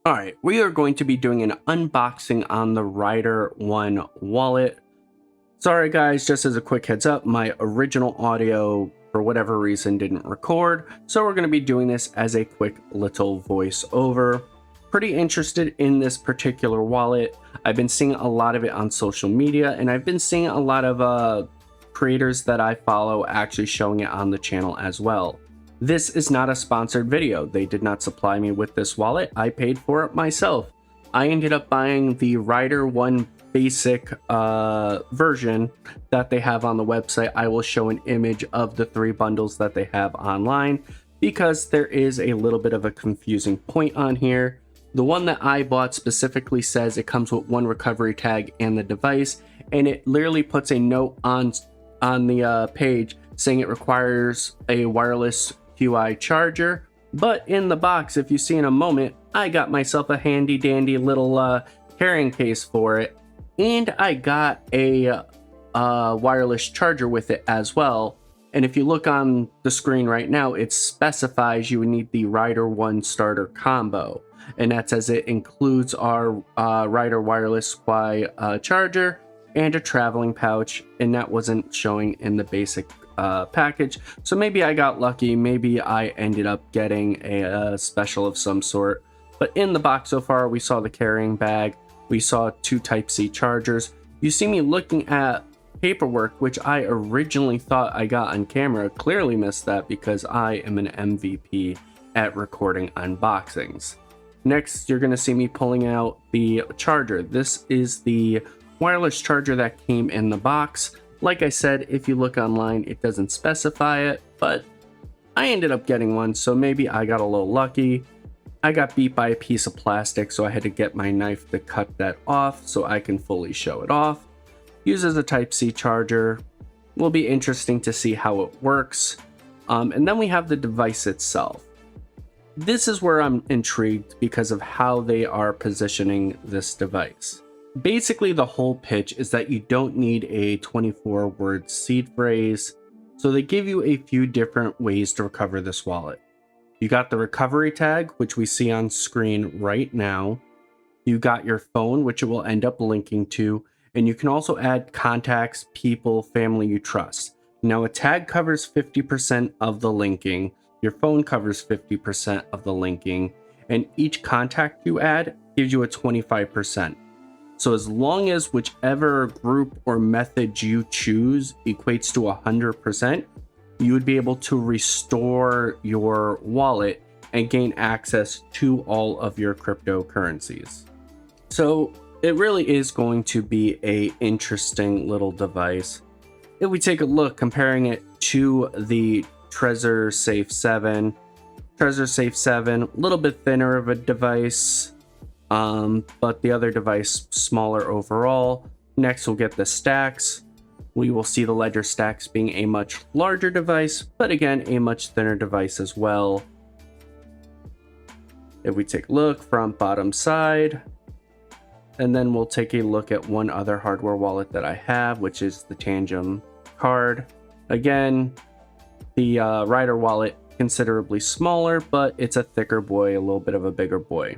Alright, we are going to be doing an unboxing on the Ryder 1 wallet. Sorry guys, just as a quick heads up, my original audio for whatever reason didn't record, so we're going to be doing this as a quick little voiceover. Pretty interested in this particular wallet. I've been seeing a lot of it on social media, and I've been seeing a lot of creators that I follow actually showing it on the channel as well. This is not a sponsored video. They did not supply me with this wallet. I paid for it myself. I ended up buying the Ryder 1 basic version that they have on the website. I will show an image of the 3 bundles that they have online because there is a little bit of a confusing point on here. The one that I bought specifically says it comes with 1 recovery tag and the device, and it literally puts a note on the page saying it requires a wireless QI charger. But in the box, if you see in a moment, I got myself a handy dandy little carrying case for it, and I got a wireless charger with it as well. And if you look on the screen right now, it specifies you would need the Ryder 1 starter combo, and that says it includes our Ryder wireless QI charger and a traveling pouch, and that wasn't showing in the basic package. So maybe I got lucky, maybe I ended up getting a special of some sort. But in the box so far, we saw the carrying bag, we saw 2 Type-C chargers. You see me looking at paperwork, which I originally thought I got on camera. Clearly missed that because I am an MVP at recording unboxings. Next, you're going to see me pulling out the charger. This is the wireless charger that came in the box. Like I said, if you look online, it doesn't specify it, but I ended up getting one, so maybe I got a little lucky. I got beat by a piece of plastic, so I had to get my knife to cut that off so I can fully show it off. Uses a Type-C charger. Will be interesting to see how it works. And then we have the device itself. This is where I'm intrigued because of how they are positioning this device. Basically, the whole pitch is that you don't need a 24-word seed phrase, so they give you a few different ways to recover this wallet. You got the recovery tag, which we see on screen right now. You got your phone, which it will end up linking to, and you can also add contacts, people, family you trust. Now, a tag covers 50% of the linking, your phone covers 50% of the linking, and each contact you add gives you a 25%. So as long as whichever group or method you choose equates to 100%, you would be able to restore your wallet and gain access to all of your cryptocurrencies. So it really is going to be an interesting little device. If we take a look, comparing it to the Trezor Safe 7, Trezor Safe 7, a little bit thinner of a device, but the other device smaller overall. Next we'll get the stacks. We will see the Ledger stacks being a much larger device, but again a much thinner device as well. If we take a look from bottom side, and then we'll take a look at one other hardware wallet that I have, which is the Tangem card. Again, the Ryder wallet considerably smaller, but it's a thicker boy, a little bit of a bigger boy.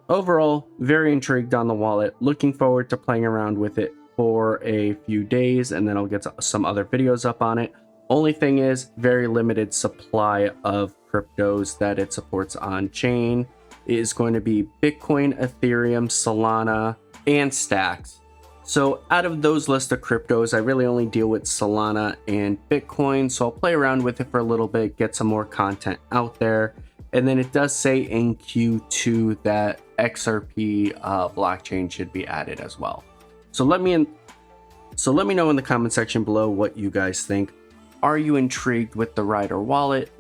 Overall, very intrigued on the wallet. Looking forward to playing around with it for a few days, and then I'll get some other videos up on it. Only thing is, very limited supply of cryptos that it supports on chain. It is going to be Bitcoin, Ethereum, Solana, and Stacks. So out of those list of cryptos, I really only deal with Solana and Bitcoin, so I'll play around with it for a little bit, get some more content out there. And then it does say in Q2 that XRP blockchain should be added as well. So let me know in the comment section below what you guys think. Are you intrigued with the Ryder wallet?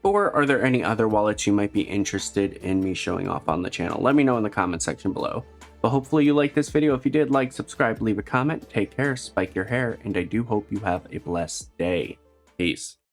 Or are there any other wallets you might be interested in me showing off on the channel? Let me know in the comment section below. But hopefully you liked this video. If you did, like, subscribe, leave a comment, take care, spike your hair, and I do hope you have a blessed day. Peace.